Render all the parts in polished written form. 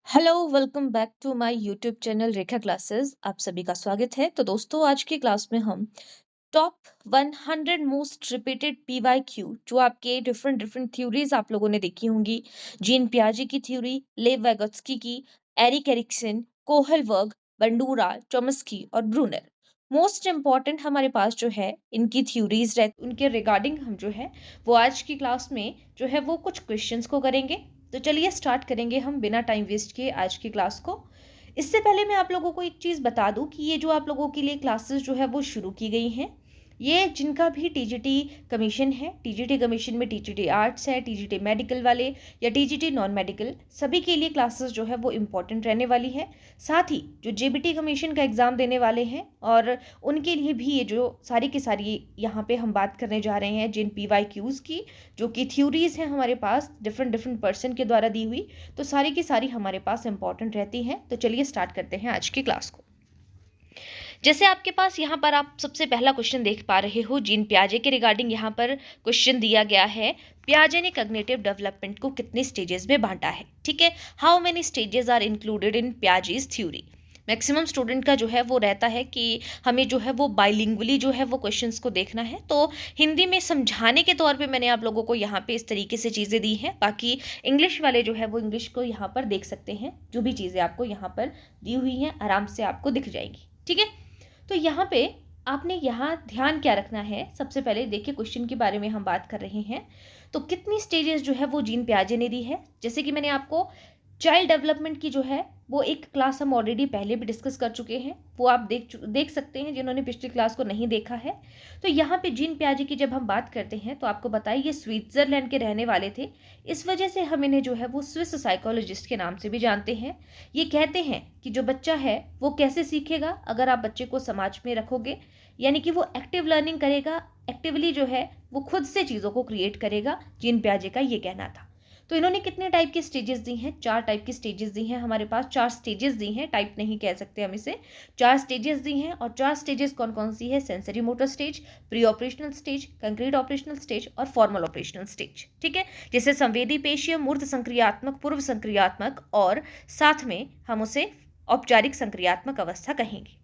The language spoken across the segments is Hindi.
Hello welcome back to my YouTube channel Rekha classes. आप सभी का स्वागत है। तो दोस्तों, आज की क्लास में हम टॉप 100 मोस्ट रिपीटेड पीवाईक्यू, जो आपके डिफरेंट डिफरेंट थ्योरीज आप लोगों ने देखी होंगी, जीन पियाजे की थ्योरी, लेव वैगोत्स्की की, Erik Erikson, Kohlberg, Bandura, Chomsky और ब्रूनर। मोस्ट इम्पॉर्टेंट हमारे पास जो है इनकी थ्योरीज रहती, उनके रिगार्डिंग हम जो है वो आज की क्लास में जो है वो कुछ क्वेश्चंस को करेंगे। तो चलिए स्टार्ट करेंगे हम बिना टाइम वेस्ट किए आज की क्लास को। इससे पहले मैं आप लोगों को एक चीज़ बता दूं कि ये जो आप लोगों के लिए क्लासेस जो है वो शुरू की गई हैं, ये जिनका भी टीजीटी कमीशन है, टीजीटी कमीशन में टीजीटी आर्ट्स है, टीजीटी मेडिकल वाले या टीजीटी नॉन मेडिकल, सभी के लिए क्लासेस जो है वो इम्पॉर्टेंट रहने वाली है। साथ ही जो जेबीटी कमीशन का एग्ज़ाम देने वाले हैं और उनके लिए भी ये जो सारी की सारी यहाँ पे हम बात करने जा रहे हैं जिन पीवाईक्यूज़ की, जो कि थ्योरीज हैं हमारे पास डिफरेंट डिफरेंट पर्सन के द्वारा दी हुई, तो सारी की सारी हमारे पास इंपॉर्टेंट रहती हैं। तो चलिए स्टार्ट करते हैं आज की क्लास को। जैसे आपके पास यहाँ पर आप सबसे पहला क्वेश्चन देख पा रहे हो, जीन पियाजे के रिगार्डिंग यहाँ पर क्वेश्चन दिया गया है। पियाजे ने कॉग्निटिव डेवलपमेंट को कितने स्टेजेस में बांटा है? ठीक है, how many stages are included in Piaget's theory? Maximum student का जो है वो रहता है कि हमें जो है वो बाइलिंगुअली जो है वो क्वेश्चंस को देखना है, तो हिंदी में समझाने के तौर पे मैंने आप लोगों को यहाँ पे इस तरीके से चीज़ें दी हैं। बाकी इंग्लिश वाले जो है वो इंग्लिश को यहाँ पर देख सकते हैं, जो भी चीज़ें आपको यहाँ पर दी हुई हैं आराम से आपको दिख जाएंगी। ठीक है, तो यहाँ पे आपने यहाँ ध्यान क्या रखना है, सबसे पहले देखिए क्वेश्चन के बारे में हम बात कर रहे हैं। तो कितनी स्टेजेस जो है वो जीन पियाजे ने दी है? जैसे कि मैंने आपको चाइल्ड डेवलपमेंट की जो है वो एक क्लास हम ऑलरेडी पहले भी डिस्कस कर चुके हैं, वो आप देख सकते हैं जिन्होंने पिछली क्लास को नहीं देखा है। तो यहाँ पे जीन पियाजे की जब हम बात करते हैं तो आपको बताइए ये स्विट्जरलैंड के रहने वाले थे, इस वजह से हम इन्हें जो है वो स्विस साइकोलॉजिस्ट के नाम से भी जानते हैं। ये कहते हैं कि जो बच्चा है वो कैसे सीखेगा, अगर आप बच्चे को समाज में रखोगे, यानी कि वो एक्टिव लर्निंग करेगा, एक्टिवली जो है वो खुद से चीज़ों को क्रिएट करेगा। जीन पियाजे का ये कहना था। तो इन्होंने कितने टाइप की स्टेजेस दी हैं? 4 टाइप की स्टेजेस दी हैं हमारे पास, 4 स्टेजेस दी हैं, टाइप नहीं कह सकते हम इसे, 4 स्टेजेस दी हैं। और 4 स्टेजेस कौन कौन सी है? Sensory motor stage, pre operational stage, concrete operational stage और फॉर्मल ऑपरेशनल स्टेज। ठीक है, जैसे संवेदी पेशीय, मूर्त संक्रियात्मक, पूर्व संक्रियात्मक और साथ में हम उसे औपचारिक संक्रियात्मक अवस्था कहेंगे।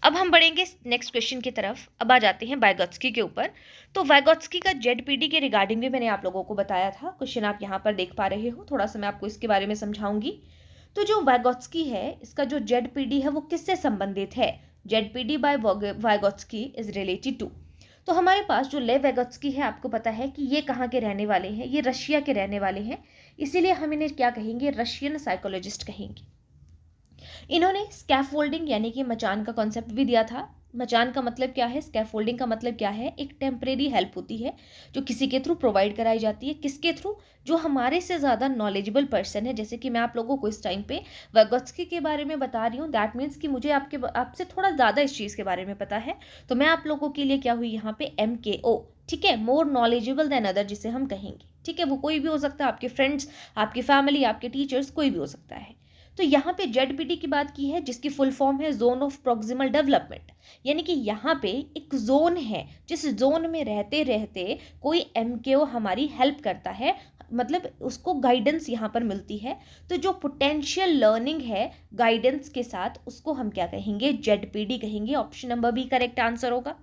अब हम बढ़ेंगे नेक्स्ट क्वेश्चन की तरफ। अब आ जाते हैं वाइगोत्स्की के ऊपर। तो वाइगोत्स्की का जेडपीडी के रिगार्डिंग भी मैंने आप लोगों को बताया था, क्वेश्चन आप यहाँ पर देख पा रहे हो, थोड़ा सा मैं आपको इसके बारे में समझाऊंगी। तो जो वाइगोत्स्की है, इसका जो जेडपीडी है वो किससे संबंधित है? ZPD by Vygotsky is related to, तो हमारे पास जो लेव वैगोत्स्की है, आपको पता है कि ये कहाँ के रहने वाले हैं? ये रशिया के रहने वाले हैं, इसीलिए हम इन्हें क्या कहेंगे? रशियन साइकोलॉजिस्ट कहेंगे। इन्होंने स्कैफोल्डिंग यानी कि मचान का कॉन्सेप्ट भी दिया था। मचान का मतलब क्या है? स्कैफोल्डिंग का मतलब क्या है? एक टेम्परेरी हेल्प होती है जो किसी के थ्रू प्रोवाइड कराई जाती है। किसके थ्रू? जो हमारे से ज़्यादा नॉलेजेबल पर्सन है। जैसे कि मैं आप लोगों को इस टाइम पे वाइगोत्स्की के बारे में बता रही हूँ, दैट मीन्स कि मुझे आपसे थोड़ा ज़्यादा इस चीज़ के बारे में पता है, तो मैं आप लोगों के लिए क्या हुई यहाँ पे? MKO। ठीक है, मोर नॉलेजेबल देन अदर जिसे हम कहेंगे। ठीक है, वो कोई भी हो सकता है, आपके फ्रेंड्स, आपकी फैमिली, आपके टीचर्स, कोई भी हो सकता है। तो यहाँ पे जेडपीटी की बात की है, जिसकी फुल फॉर्म है जोन ऑफ प्रॉक्सिमल डेवलपमेंट, यानी कि यहाँ पे एक जोन है, जिस जोन में रहते रहते कोई एमकेओ हमारी हेल्प करता है, मतलब उसको गाइडेंस यहाँ पर मिलती है। तो जो पोटेंशियल लर्निंग है गाइडेंस के साथ, उसको हम क्या कहेंगे? जेडपीडी कहेंगे। Option number B correct answer होगा।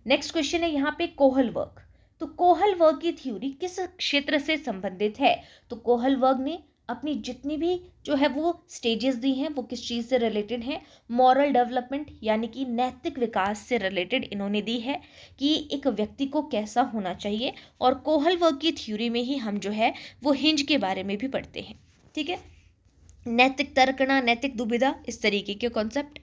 नेक्स्ट क्वेश्चन है यहाँ पे कोहलबर्ग। तो कोहलबर्ग की थ्योरी किस क्षेत्र से संबंधित है? तो कोहलबर्ग ने अपनी जितनी भी जो है वो स्टेजेस दी हैं, वो किस चीज़ से रिलेटेड हैं? मॉरल डेवलपमेंट यानी कि नैतिक विकास से रिलेटेड इन्होंने दी है कि एक व्यक्ति को कैसा होना चाहिए। और कोहलबर्ग की थ्योरी में ही हम जो है वो हिंज के बारे में भी पढ़ते हैं। ठीक है, नैतिक तर्कणा, नैतिक दुविधा, इस तरीके के कॉन्सेप्ट।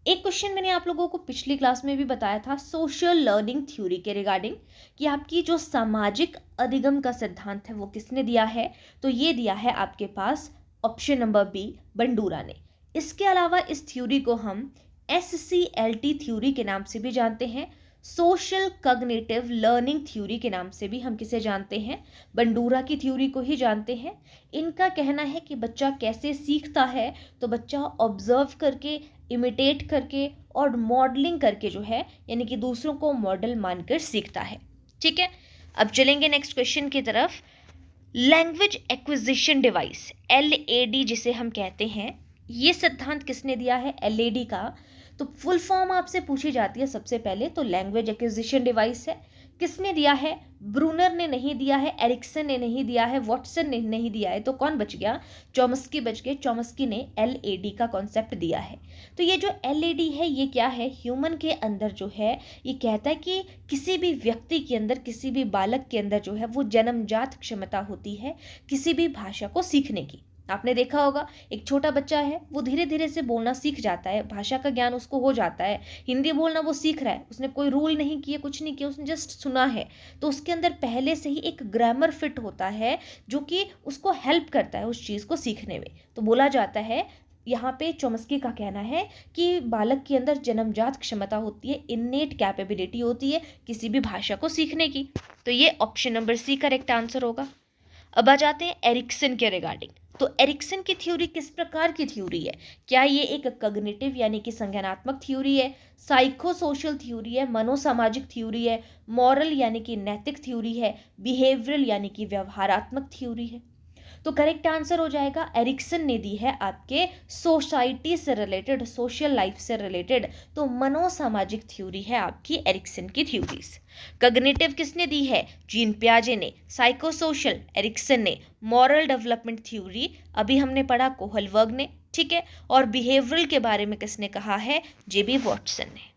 एक क्वेश्चन मैंने आप लोगों को पिछली क्लास में भी बताया था सोशल लर्निंग थ्योरी के रिगार्डिंग, कि आपकी जो सामाजिक अधिगम का सिद्धांत है वो किसने दिया है? तो ये दिया है आपके पास ऑप्शन नंबर बी, बंडूरा ने। इसके अलावा इस थ्योरी को हम SCLT थ्योरी के नाम से भी जानते हैं, सोशल कॉग्निटिव लर्निंग थ्योरी के नाम से भी हम किसे जानते हैं? बंडूरा की थ्योरी को ही जानते हैं। इनका कहना है कि बच्चा कैसे सीखता है? तो बच्चा ऑब्जर्व करके, इमिटेट करके और मॉडलिंग करके जो है, यानी कि दूसरों को मॉडल मानकर सीखता है। ठीक है, अब चलेंगे नेक्स्ट क्वेश्चन की तरफ। लैंग्वेज एक्विजिशन डिवाइस, LAD जिसे हम कहते हैं, ये सिद्धांत किसने दिया है LAD का? तो फुल फॉर्म आपसे पूछी जाती है सबसे पहले, तो लैंग्वेज एक्विजिशन डिवाइस है। किसने दिया है? ब्रूनर ने नहीं दिया है, एरिक्सन ने नहीं दिया है, वॉटसन ने नहीं दिया है, तो कौन बच गया? चॉम्स्की बच गए। चॉम्स्की ने LAD का कॉन्सेप्ट दिया है। तो ये जो LAD है ये क्या है? ह्यूमन के अंदर जो है ये कहता है कि किसी भी व्यक्ति के अंदर, किसी भी बालक के अंदर जो है वो जन्मजात क्षमता होती है किसी भी भाषा को सीखने की। आपने देखा होगा एक छोटा बच्चा है, वो धीरे धीरे से बोलना सीख जाता है, भाषा का ज्ञान उसको हो जाता है, हिंदी बोलना वो सीख रहा है, उसने कोई रूल नहीं किए, कुछ नहीं किया, उसने जस्ट सुना है, तो उसके अंदर पहले से ही एक ग्रामर फिट होता है जो कि उसको हेल्प करता है उस चीज़ को सीखने में। तो बोला जाता है, यहाँ पे चॉम्स्की का कहना है कि बालक के अंदर जन्मजात क्षमता होती है, इन्नेट कैपेबिलिटी होती है किसी भी भाषा को सीखने की। तो ये option number C correct answer होगा। अब आ जाते हैं एरिक्सन के रिगार्डिंग। तो एरिक्सन की थ्योरी किस प्रकार की थ्योरी है? क्या ये एक कॉग्निटिव यानी कि संज्ञानात्मक थ्योरी है, साइको सोशल थ्योरी है, मनोसामाजिक थ्योरी है, मॉरल यानी कि नैतिक थ्योरी है, बिहेवियरल यानी कि व्यवहारात्मक थ्योरी है? तो करेक्ट आंसर हो जाएगा, एरिक्सन ने दी है आपके सोसाइटी से रिलेटेड, सोशल लाइफ से रिलेटेड, तो मनोसामाजिक थ्योरी है आपकी एरिक्सन की थ्योरीज। कॉग्निटिव किसने दी है? जीन पियाजे ने। साइको सोशल एरिक्सन ने। मॉरल डेवलपमेंट थ्योरी अभी हमने पढ़ा कोहलबर्ग ने, ठीक है। और बिहेवियरल के बारे में किसने कहा है? JB वॉटसन ने।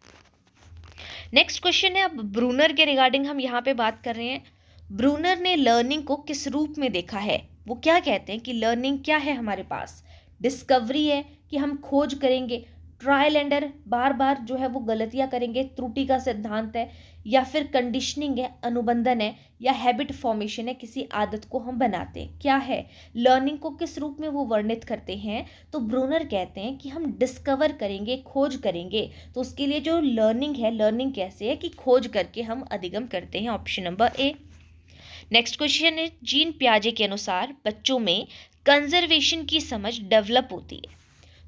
नेक्स्ट क्वेश्चन है, अब ब्रूनर के रिगार्डिंग हम यहाँ पे बात कर रहे हैं। ब्रूनर ने लर्निंग को किस रूप में देखा है? वो क्या कहते हैं कि लर्निंग क्या है हमारे पास? डिस्कवरी है कि हम खोज करेंगे, ट्रायल एंडर बार बार जो है वो गलतियां करेंगे, त्रुटि का सिद्धांत है, या फिर कंडीशनिंग है, अनुबंधन है, या हैबिट फॉर्मेशन है, किसी आदत को हम बनाते हैं, क्या है? लर्निंग को किस रूप में वो वर्णित करते हैं? तो ब्रूनर कहते हैं कि हम डिस्कवर करेंगे, खोज करेंगे। तो उसके लिए जो लर्निंग है, लर्निंग कैसे है कि खोज करके हम अधिगम करते हैं, option number A. Next question है, जीन पियाजे के अनुसार बच्चों में कंजर्वेशन की समझ डेवलप होती है।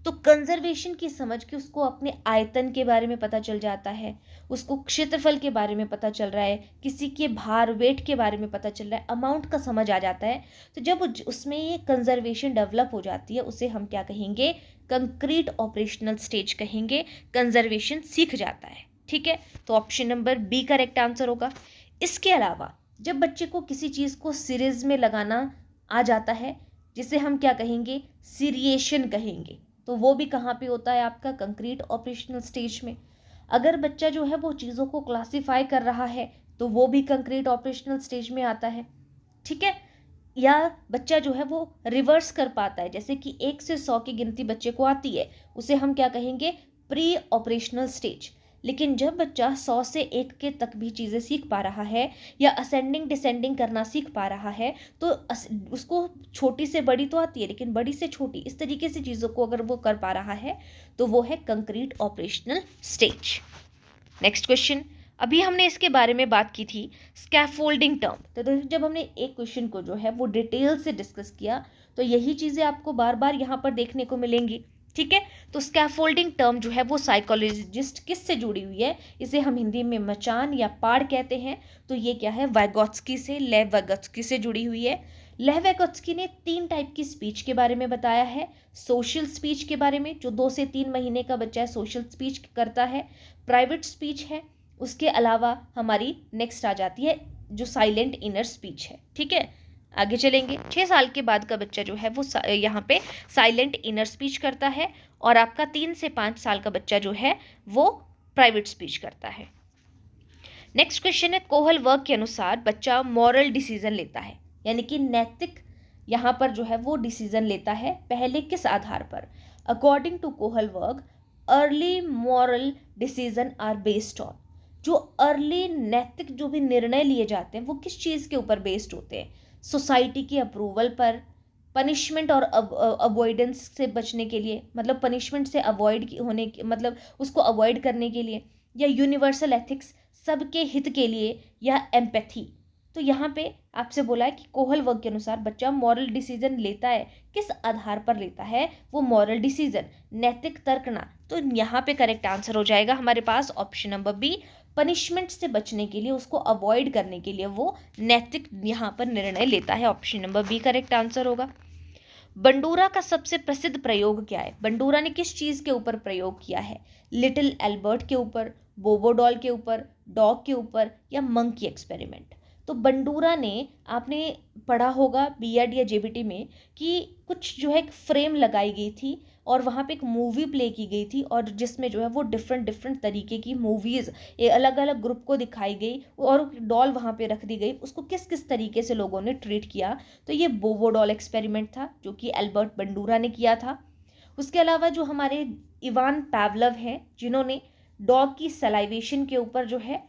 तो कंजर्वेशन की समझ कि उसको अपने आयतन के बारे में पता चल जाता है, उसको क्षेत्रफल के बारे में पता चल रहा है, किसी के भार वेट के बारे में पता चल रहा है, अमाउंट का समझ आ जाता है। तो जब उसमें ये कंजर्वेशन डेवलप हो जाती है उसे हम क्या कहेंगे? कंक्रीट ऑपरेशनल स्टेज कहेंगे, कंजर्वेशन सीख जाता है, ठीक है। तो option number B correct answer होगा। इसके अलावा जब बच्चे को किसी चीज़ को सीरीज में लगाना आ जाता है, जिसे हम क्या कहेंगे? सीरिएशन कहेंगे, तो वो भी कहाँ पे होता है? आपका कंक्रीट ऑपरेशनल स्टेज में। अगर बच्चा जो है वो चीज़ों को क्लासिफाई कर रहा है तो वो भी कंक्रीट ऑपरेशनल स्टेज में आता है, ठीक है। या बच्चा जो है वो रिवर्स कर पाता है, जैसे कि 1 से 100 की गिनती बच्चे को आती है, उसे हम क्या कहेंगे? Pre operational stage. लेकिन जब बच्चा 100 से 1 के तक भी चीज़ें सीख पा रहा है या असेंडिंग डिसेंडिंग करना सीख पा रहा है, तो उसको छोटी से बड़ी तो आती है, लेकिन बड़ी से छोटी इस तरीके से चीज़ों को अगर वो कर पा रहा है तो वो है concrete operational stage. Next question, अभी हमने इसके बारे में बात की थी, स्कैफोल्डिंग टर्म। तो जब हमने एक क्वेश्चन को जो है वो डिटेल से डिस्कस किया तो यही चीज़ें आपको बार बार यहाँ पर देखने को मिलेंगी, ठीक है। तो स्कैफोल्डिंग टर्म जो है वो साइकोलॉजिस्ट किस से जुड़ी हुई है? इसे हम हिंदी में मचान या पाड़ कहते हैं। तो ये क्या है? वाइगोत्स्की से, लेव वाइगोत्स्की से जुड़ी हुई है। लेव वाइगोत्स्की ने 3 टाइप की स्पीच के बारे में बताया है। सोशल स्पीच के बारे में, जो 2 से 3 महीने का बच्चा है सोशल स्पीच करता है। प्राइवेट स्पीच है। उसके अलावा हमारी नेक्स्ट आ जाती है जो साइलेंट इनर स्पीच है, ठीक है। आगे चलेंगे, 6 साल के बाद का बच्चा जो है वो यहाँ पे साइलेंट इनर स्पीच करता है, और आपका 3 से 5 साल का बच्चा जो है वो प्राइवेट स्पीच करता है। नेक्स्ट क्वेश्चन है, कोहलबर्ग के अनुसार बच्चा मॉरल डिसीजन लेता है, यानी कि नैतिक यहाँ पर जो है वो डिसीजन लेता है, पहले किस आधार पर? According to Kohlberg, early moral decision are based on, जो अर्ली नैतिक जो भी निर्णय लिए जाते हैं वो किस चीज़ के ऊपर बेस्ड होते हैं? सोसाइटी की अप्रूवल पर, पनिशमेंट और अवॉइडेंस से बचने के लिए, मतलब पनिशमेंट से अवॉइड होने की, मतलब उसको अवॉइड करने के लिए, या यूनिवर्सल एथिक्स सबके हित के लिए, या एम्पैथी। तो यहाँ पे आपसे बोला है कि कोहलबर्ग के अनुसार बच्चा मॉरल डिसीजन लेता है, किस आधार पर लेता है वो मॉरल डिसीजन? नैतिक तर्कना। तो यहाँ पे करेक्ट आंसर हो जाएगा हमारे पास ऑप्शन नंबर बी, पनिशमेंट से बचने के लिए, उसको अवॉइड करने के लिए वो नैतिक यहाँ पर निर्णय लेता है। Option number B correct answer होगा। बंडूरा का सबसे प्रसिद्ध प्रयोग क्या है? बंडूरा ने किस चीज़ के ऊपर प्रयोग किया है? लिटिल एल्बर्ट के ऊपर, बोबो डॉल के ऊपर, डॉग के ऊपर, या मंकी एक्सपेरिमेंट? तो बंडूरा ने, आपने पढ़ा होगा बीएड या जेबीटी में कि कुछ जो है एक फ्रेम लगाई गई थी और वहाँ पे एक मूवी प्ले की गई थी, और जिसमें जो है वो डिफरेंट डिफरेंट तरीके की मूवीज़, ये अलग अलग ग्रुप को दिखाई गई और डॉल वहाँ पे रख दी गई। उसको किस किस तरीके से लोगों ने ट्रीट किया? तो ये बोबो डॉल एक्सपेरिमेंट था जो कि एल्बर्ट बंडूरा ने किया था। उसके अलावा जो हमारे इवान पावलव हैं, जिन्होंने डॉग की सलाइवेशन के ऊपर जो है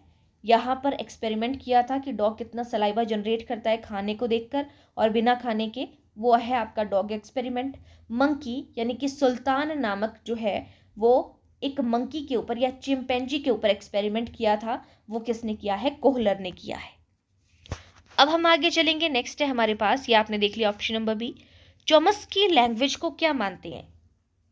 यहाँ पर एक्सपेरिमेंट किया था कि डॉग कितना सलाइवा जनरेट करता है खाने को देखकर और बिना खाने के, वो है आपका डॉग एक्सपेरिमेंट। मंकी यानी कि सुल्तान नामक जो है वो एक मंकी के ऊपर या चिंपैंजी के ऊपर एक्सपेरिमेंट किया था, वो किसने किया है? कोहलर ने किया है। अब हम आगे चलेंगे, नेक्स्ट है हमारे पास, ये आपने देख लिया option number B. Chomsky language को क्या मानते हैं?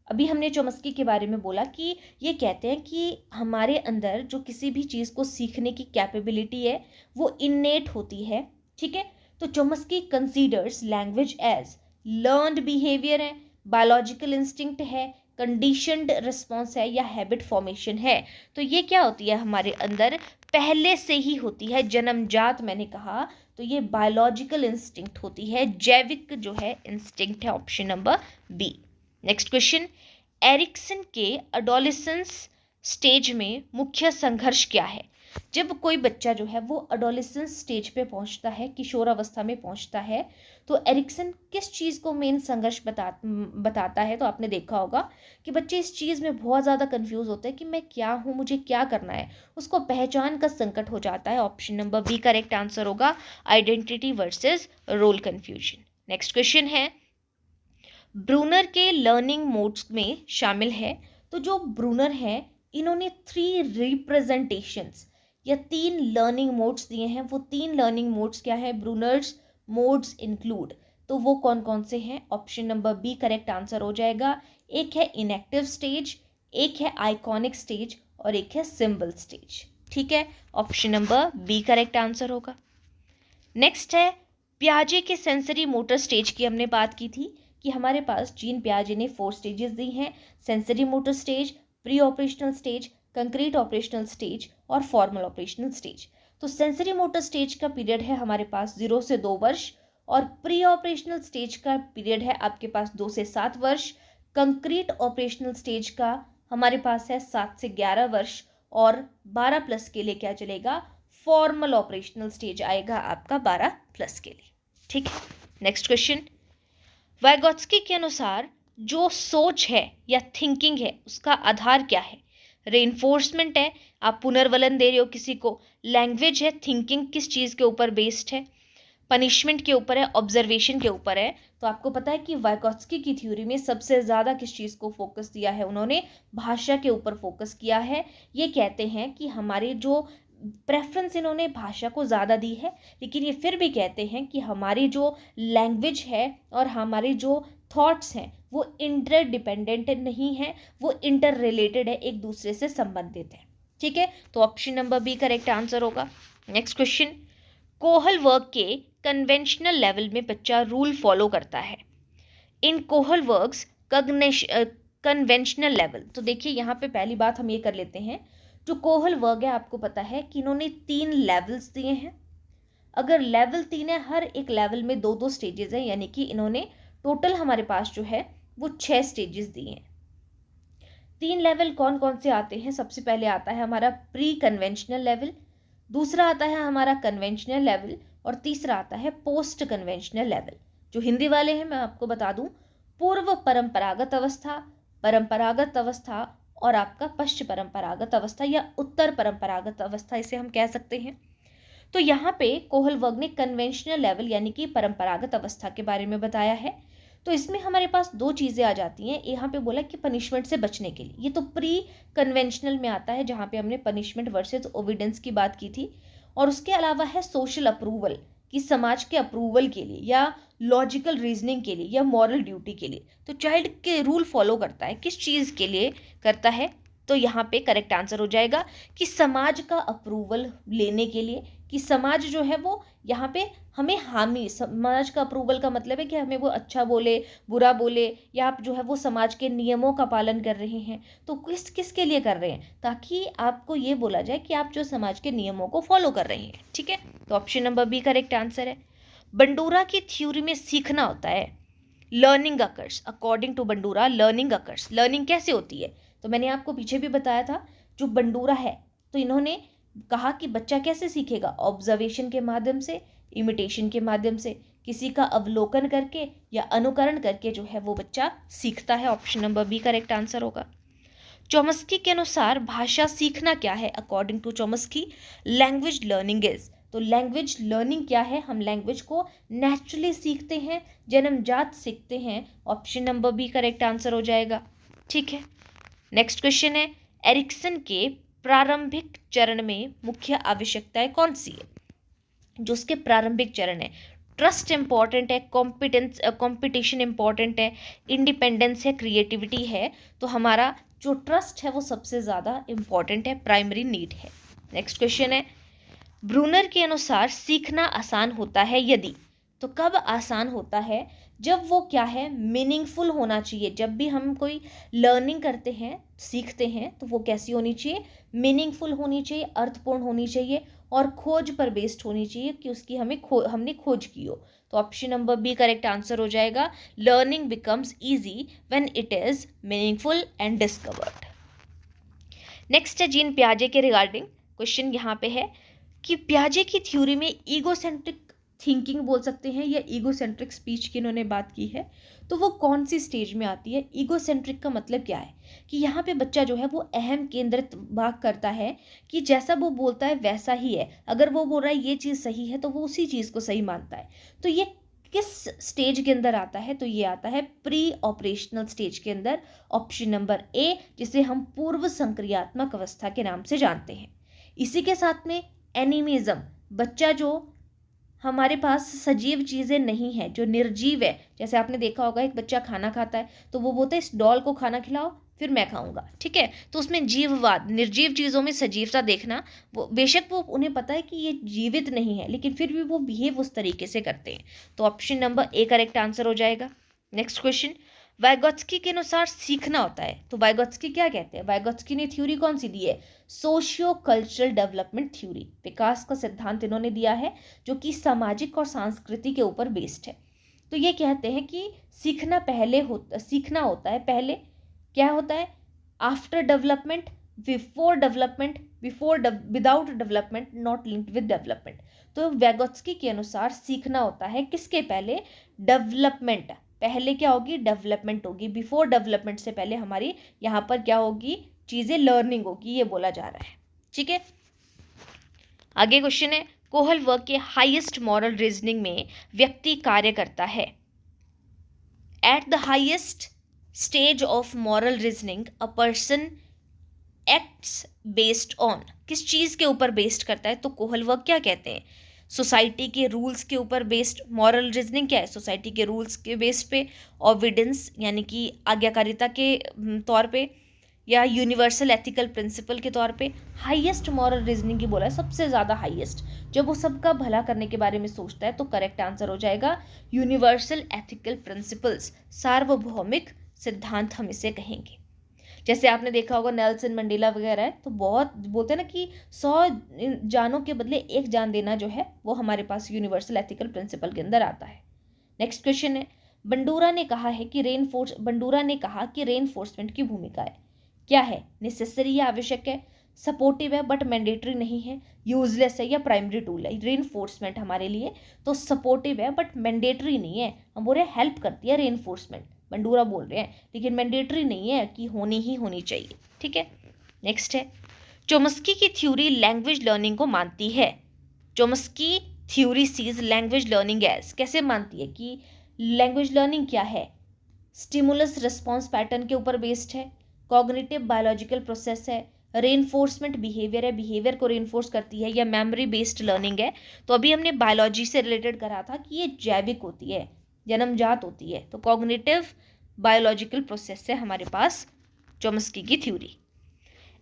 अभी हमने चॉम्स्की के बारे में बोला कि ये कहते हैं कि हमारे अंदर जो किसी भी चीज़ को सीखने की कैपेबिलिटी है वो इन्नेट होती है, ठीक है। तो Chomsky considers language as learned behaviour है, बायोलॉजिकल इंस्टिंक्ट है, कंडीशनड रिस्पॉन्स है, या हैबिट फॉर्मेशन है। तो ये क्या होती है? हमारे अंदर पहले से ही होती है, जन्मजात, मैंने कहा। तो ये बायोलॉजिकल इंस्टिंक्ट होती है, जैविक जो है इंस्टिंक्ट है। Option number B. Next question, Erikson के अडोलेसेंस स्टेज में मुख्य संघर्ष क्या है? जब कोई बच्चा जो है वो अडोलेसेंस स्टेज पे पहुंचता है, किशोरावस्था में पहुंचता है, तो एरिक्सन किस चीज़ को मेन संघर्ष बताता है? तो आपने देखा होगा कि बच्चे इस चीज़ में बहुत ज़्यादा कंफ्यूज होते हैं कि मैं क्या हूँ, मुझे क्या करना है, उसको पहचान का संकट हो जाता है। Option number B correct answer होगा, identity versus role confusion. Next question है, ब्रूनर के लर्निंग मोड्स में शामिल है। तो जो ब्रूनर है, इन्होंने 3 रिप्रेजेंटेशंस या 3 लर्निंग मोड्स दिए हैं। वो 3 लर्निंग मोड्स क्या है? Bruner's modes include. तो वो कौन कौन से हैं? Option number B correct answer हो जाएगा। एक है इनएक्टिव स्टेज, एक है आइकॉनिक स्टेज, और एक है सिंबल स्टेज, ठीक है। Option number B correct answer होगा। नेक्स्ट है, पियाजे के सेंसरी मोटर स्टेज की हमने बात की थी कि हमारे पास जीन पियाजे ने 4 स्टेजेस दी हैं, sensory motor stage, pre operational stage, concrete operational stage और फॉर्मल ऑपरेशनल स्टेज। तो सेंसरी मोटर स्टेज का पीरियड है हमारे पास 0 से 2 वर्ष, और प्री ऑपरेशनल स्टेज का पीरियड है आपके पास 2 से 7 वर्ष। कंक्रीट ऑपरेशनल स्टेज का हमारे पास है 7 से 11 वर्ष, और 12 प्लस के लिए क्या चलेगा? फॉर्मल ऑपरेशनल स्टेज आएगा आपका 12 प्लस के लिए, ठीक है। नेक्स्ट क्वेश्चन, वाइगोत्स्की के अनुसार जो सोच है या थिंकिंग है उसका आधार क्या है? रेनफोर्समेंट है, आप पुनर्वलन दे रहे हो किसी को, लैंग्वेज है, थिंकिंग किस चीज़ के ऊपर बेस्ड है, पनिशमेंट के ऊपर है, ऑब्जर्वेशन के ऊपर है। तो आपको पता है कि वाइगोत्स्की की थ्योरी में सबसे ज़्यादा किस चीज़ को फोकस दिया है? उन्होंने भाषा के ऊपर फोकस किया है। ये कहते हैं कि हमारे जो प्रेफरेंस इन्होंने भाषा को ज़्यादा दी है, लेकिन ये फिर भी कहते हैं कि हमारी जो लैंग्वेज है और हमारे जो थॉट्स हैं वो इंटर डिपेंडेंट नहीं है, वो इंटर रिलेटेड है, एक दूसरे से संबंधित है, ठीक है। तो option number B correct answer होगा। नेक्स्ट क्वेश्चन, कोहल वर्क के कन्वेंशनल लेवल में बच्चा रूल फॉलो करता है। In Kohlberg's conventional level, तो देखिए यहाँ पे पहली बात हम ये कर लेते हैं, जो कोहल वर्ग है आपको पता है कि इन्होंने 3 लेवल्स दिए हैं। अगर लेवल 3 है, हर एक लेवल में 2-2 स्टेजेस हैं, यानी कि इन्होंने टोटल हमारे पास जो है वो 6 स्टेजेस दिए हैं। 3 लेवल कौन कौन से आते हैं? सबसे पहले आता है हमारा प्री कन्वेंशनल लेवल, दूसरा आता है हमारा कन्वेंशनल लेवल, और तीसरा आता है पोस्ट कन्वेंशनल लेवल। जो हिंदी वाले हैं मैं आपको बता दूं, पूर्व परंपरागत अवस्था, परंपरागत अवस्था, और आपका पश्च परंपरागत अवस्था या उत्तर परंपरागत अवस्था, इसे हम कह सकते हैं। तो यहाँ पे कोहल वर्ग ने कन्वेंशनल लेवल यानी कि परंपरागत अवस्था के बारे में बताया है। तो इसमें हमारे पास 2 चीज़ें आ जाती हैं। यहाँ पे बोला कि पनिशमेंट से बचने के लिए, ये तो प्री कन्वेंशनल में आता है जहाँ पे हमने पनिशमेंट वर्सेस ओविडेंस की बात की थी, और उसके अलावा है सोशल अप्रूवल, कि समाज के अप्रूवल के लिए या लॉजिकल रीजनिंग के लिए या मॉरल ड्यूटी के लिए। तो चाइल्ड के रूल फॉलो करता है, किस चीज़ के लिए करता है? तो यहाँ पे करेक्ट आंसर हो जाएगा कि समाज का अप्रूवल लेने के लिए, कि समाज जो है वो यहाँ पे हमें हामी, समाज का अप्रूवल का मतलब है कि हमें वो अच्छा बोले, बुरा बोले, या आप जो है वो समाज के नियमों का पालन कर रहे हैं। तो किसके लिए कर रहे हैं, ताकि आपको ये बोला जाए कि आप जो समाज के नियमों को फॉलो कर रहे हैं। ठीक है, तो option number B correct answer है। बंडूरा की थ्योरी में सीखना होता है, learning occurs. According to Bandura learning occurs, learning कैसे होती है, तो मैंने आपको पीछे भी बताया था, जो बंडूरा है तो इन्होंने कहा कि बच्चा कैसे सीखेगा, ऑब्जर्वेशन के माध्यम से, इमिटेशन के माध्यम से, किसी का अवलोकन करके या अनुकरण करके जो है वो बच्चा सीखता है। Option number B correct answer होगा। चॉम्स्की के अनुसार भाषा सीखना क्या है, according to Chomsky language learning is. तो लैंग्वेज लर्निंग क्या है, हम लैंग्वेज को नेचुरली सीखते हैं, जन्मजात सीखते हैं। Option number B correct answer हो जाएगा। ठीक है, नेक्स्ट क्वेश्चन है, एरिक्सन के प्रारंभिक चरण में मुख्य आवश्यकताएं कौन सी है। जो उसके प्रारंभिक चरण है, ट्रस्ट इंपॉर्टेंट है, कॉम्पिटेंस कंपटीशन इंपॉर्टेंट है, इंडिपेंडेंस है, क्रिएटिविटी है। तो हमारा जो ट्रस्ट है वो सबसे ज़्यादा इंपॉर्टेंट है, प्राइमरी नीड है। नेक्स्ट क्वेश्चन है, ब्रूनर के अनुसार सीखना आसान होता है यदि। तो कब आसान होता है, जब वो क्या है, मीनिंगफुल होना चाहिए। जब भी हम कोई लर्निंग करते हैं, सीखते हैं, तो वो कैसी होनी चाहिए, मीनिंगफुल होनी चाहिए, अर्थपूर्ण होनी चाहिए, और खोज पर बेस्ड होनी चाहिए कि उसकी हमने खोज की हो। तो option number B correct answer हो जाएगा। Learning becomes easy when it is meaningful and discovered. Next है जीन पियाजे के रिगार्डिंग क्वेश्चन यहाँ पे है कि पियाजे की थ्योरी में ईगोसेंट्रिक थिंकिंग बोल सकते हैं या ईगोसेंट्रिक स्पीच की इन्होंने बात की है, तो वो कौन सी स्टेज में आती है। ईगोसेंट्रिक का मतलब क्या है, कि यहाँ पे बच्चा जो है वो अहम केंद्रित भाग करता है, कि जैसा वो बोलता है वैसा ही है, अगर वो बोल रहा है ये चीज़ सही है तो वो उसी चीज़ को सही मानता है। तो ये किस स्टेज के अंदर आता है, तो ये आता है प्री ऑपरेशनल स्टेज के अंदर। ऑप्शन नंबर ए, जिसे हम पूर्व संक्रियात्मक अवस्था के नाम से जानते हैं। इसी के साथ में एनिमिज्म, बच्चा जो हमारे पास सजीव चीज़ें नहीं है, जो निर्जीव है, जैसे आपने देखा होगा एक बच्चा खाना खाता है तो वो बोलता है इस डॉल को खाना खिलाओ फिर मैं खाऊंगा। ठीक है, तो उसमें जीववाद, निर्जीव चीज़ों में सजीवता देखना, वो बेशक वो उन्हें पता है कि ये जीवित नहीं है लेकिन फिर भी वो बिहेव उस तरीके से करते हैं। तो option number A correct answer हो जाएगा। नेक्स्ट क्वेश्चन, वाइगोत्स्की के अनुसार सीखना होता है, तो वाइगोत्स्की क्या कहते हैं, वाइगोत्स्की ने थ्योरी कौन सी दी है, सोशियो कल्चरल डेवलपमेंट थ्योरी, विकास का सिद्धांत इन्होंने दिया है, जो कि सामाजिक और संस्कृति के ऊपर बेस्ड है। तो ये कहते हैं कि सीखना होता है पहले, क्या होता है, after development, before without development, not linked with development. तो वैगोत्स्की के अनुसार सीखना होता है किसके पहले, डेवलपमेंट पहले क्या होगी, डेवलपमेंट होगी। बिफोर डेवलपमेंट से पहले हमारी यहाँ पर क्या होगी, चीज़ें लर्निंग होगी, ये बोला जा रहा है। ठीक है, आगे क्वेश्चन है, कोहल वर्ग के हाईएस्ट मॉरल रीजनिंग में व्यक्ति कार्य करता है। At the highest stage of moral reasoning a person acts based on, किस चीज़ के ऊपर बेस्ड करता है, तो कोहल वर्ग क्या कहते हैं, सोसाइटी के रूल्स के ऊपर बेस्ड। मॉरल रीजनिंग क्या है, सोसाइटी के रूल्स के बेस्ड पे, ऑविडेंस यानी कि आज्ञाकारिता के तौर पे, या यूनिवर्सल एथिकल प्रिंसिपल के तौर पे। हाईएस्ट मॉरल रीजनिंग की बोला है, सबसे ज़्यादा हाईएस्ट, जब वो सबका भला करने के बारे में सोचता है, तो करेक्ट आंसर हो जाएगा यूनिवर्सल एथिकल प्रिंसिपल्स, सार्वभौमिक सिद्धांत हम इसे कहेंगे। जैसे आपने देखा होगा नेल्सन मंडेला वगैरह है, तो बहुत बोलते हैं ना कि 100 जानों के बदले एक जान देना जो है वो हमारे पास यूनिवर्सल एथिकल प्रिंसिपल के अंदर आता है। नेक्स्ट क्वेश्चन है, बंडूरा ने कहा कि रेनफोर्समेंट की भूमिका है, क्या है, नेसेसरी या आवश्यक है, सपोर्टिव है बट मैंडेटरी नहीं है, यूजलेस है या प्राइमरी टूल है। रेनफोर्समेंट हमारे लिए तो सपोर्टिव है बट मैंडेटरी नहीं है, हम बोल रहे हैं हेल्प करती है रेनफोर्समेंट, बंडूरा बोल रहे हैं, लेकिन मैंडेटरी नहीं है कि होनी ही होनी चाहिए। ठीक है, नेक्स्ट है, चोम्स्की की थ्योरी लैंग्वेज लर्निंग को मानती है। Chomsky theory sees language learning as, कैसे मानती है कि लैंग्वेज लर्निंग क्या है, स्टिमुलस रिस्पॉन्स पैटर्न के ऊपर बेस्ड है, कॉग्निटिव बायोलॉजिकल प्रोसेस है, रेनफोर्समेंट बिहेवियर है, बिहेवियर को रेनफोर्स करती है, या मेमोरी बेस्ड लर्निंग है। तो अभी हमने बायोलॉजी से रिलेटेड करा था कि ये जैविक होती है, जन्मजात होती है, तो कॉग्निटिव बायोलॉजिकल प्रोसेस है हमारे पास चोम्स्की की थ्योरी।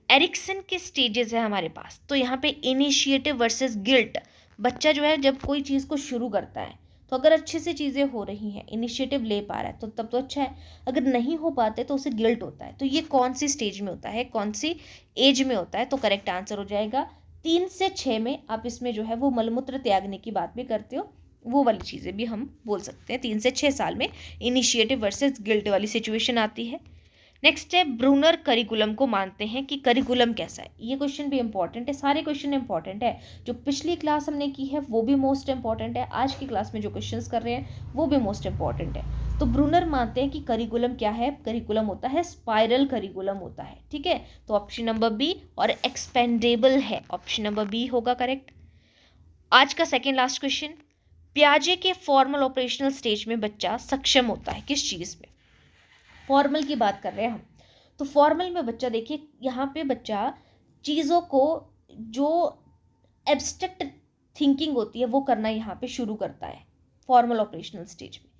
एरिक्सन के स्टेजेस है हमारे पास। तो यहाँ पे इनिशिएटिव वर्सेस गिल्ट, बच्चा जो है जब कोई चीज़ को शुरू करता है तो अगर अच्छे से चीज़ें हो रही हैं, इनिशिएटिव ले पा रहा है तो तब तो अच्छा है, अगर नहीं हो पाते तो उसे गिल्ट होता है। तो ये कौन सी स्टेज में होता है, कौन सी एज में होता है? तो करेक्ट आंसर हो जाएगा 3 से 6 में। आप इसमें जो है वो मलमूत्र त्यागने की बात भी करते हो, वो वाली चीज़ें भी हम बोल सकते हैं। 3 से 6 साल में इनिशिएटिव वर्सेस गिल्ट वाली सिचुएशन आती है। नेक्स्ट है, ब्रूनर करिकुलम को मानते हैं कि करिकुलम कैसा है। ये क्वेश्चन भी इंपॉर्टेंट है, सारे क्वेश्चन इंपॉर्टेंट है। जो पिछली क्लास हमने की है वो भी मोस्ट इंपॉर्टेंट है, आज की क्लास में जो क्वेश्चंस कर रहे हैं वो भी मोस्ट इंपॉर्टेंट है। तो ब्रूनर मानते हैं कि करिकुलम क्या है, करिकुलम होता है स्पाइरल करिकुलम होता है, ठीक है। तो ऑप्शन नंबर बी, और एक्सपेंडेबल है, ऑप्शन नंबर बी होगा करेक्ट। आज का सेकेंड लास्ट क्वेश्चन, प्याजे के फॉर्मल ऑपरेशनल स्टेज में बच्चा सक्षम होता है किस चीज़ में? फॉर्मल की बात कर रहे हैं हम। तो फॉर्मल में बच्चा, देखिए यहाँ पे बच्चा चीज़ों को, जो एब्स्ट्रैक्ट थिंकिंग होती है वो करना यहाँ पे शुरू करता है फॉर्मल ऑपरेशनल स्टेज में,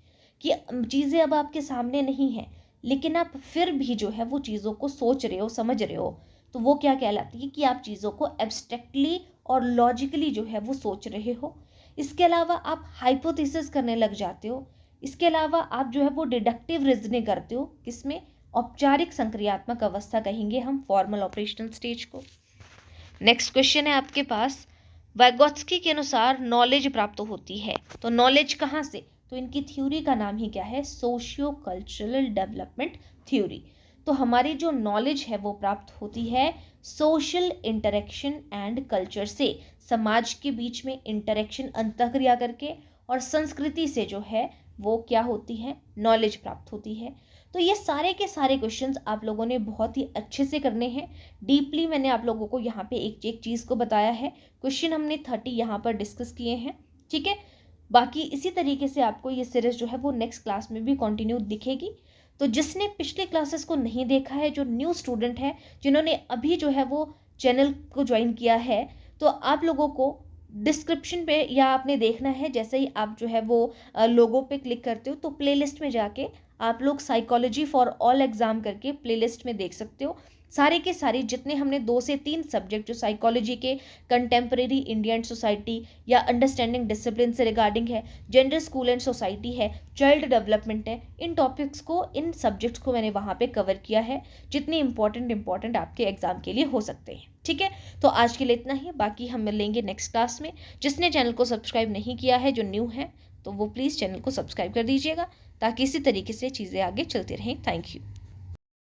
कि चीज़ें अब आपके सामने नहीं हैं लेकिन आप फिर भी जो है वो चीज़ों को सोच रहे हो, समझ रहे हो। तो वो क्या कहलाती है कि आप चीज़ों को एब्स्ट्रैक्टली और लॉजिकली जो है वो सोच रहे हो। इसके अलावा आप हाइपोथेसिस करने लग जाते हो। इसके अलावा आप जो है वो डिडक्टिव रीजनिंग करते हो, किसमें? औपचारिक संक्रियात्मक अवस्था कहेंगे हम फॉर्मल ऑपरेशनल स्टेज को। नेक्स्ट क्वेश्चन है आपके पास, वैगोत्स्की के अनुसार नॉलेज प्राप्त होती है, तो नॉलेज कहाँ से? तो इनकी थ्योरी का नाम ही क्या है? Socio cultural development theory. तो हमारी जो नॉलेज है वो प्राप्त होती है सोशल इंटरेक्शन एंड कल्चर से, समाज के बीच में इंटरेक्शन, अंतःक्रिया करके, और संस्कृति से जो है वो क्या होती है? नॉलेज प्राप्त होती है। तो ये सारे के सारे क्वेश्चंस आप लोगों ने बहुत ही अच्छे से करने हैं। डीपली मैंने आप लोगों को यहाँ पे एक एक चीज़ को बताया है। क्वेश्चन हमने 30 यहाँ पर डिस्कस किए हैं, ठीक है। बाकी इसी तरीके से आपको ये सीरीज जो है वो नेक्स्ट क्लास में भी कंटिन्यू दिखेगी। तो जिसने पिछले क्लासेस को नहीं देखा है, जो न्यू स्टूडेंट है, जिन्होंने अभी जो है वो चैनल को ज्वाइन किया है, तो आप लोगों को डिस्क्रिप्शन पे या आपने देखना है, जैसे ही आप जो है वो लोगो पे क्लिक करते हो तो प्लेलिस्ट में जाके आप लोग साइकोलॉजी फॉर ऑल एग्ज़ाम करके प्लेलिस्ट में देख सकते हो। सारे के सारे जितने हमने 2 से 3 सब्जेक्ट जो साइकोलॉजी के, कंटेम्प्रेरी इंडियन सोसाइटी या अंडरस्टैंडिंग डिसिप्लिन से रिगार्डिंग है, जेंडर स्कूल एंड सोसाइटी है, चाइल्ड डेवलपमेंट है, इन टॉपिक्स को, इन सब्जेक्ट्स को मैंने वहाँ पे कवर किया है, जितने इंपॉर्टेंट आपके एग्जाम के लिए हो सकते हैं, ठीक है। तो आज के लिए इतना ही, बाकी हम मिलेंगे नेक्स्ट क्लास में। जिसने चैनल को सब्सक्राइब नहीं किया है, जो न्यू है, तो वो प्लीज़ चैनल को सब्सक्राइब कर दीजिएगा ताकि इसी तरीके से चीज़ें आगे चलती रहें। Thank you.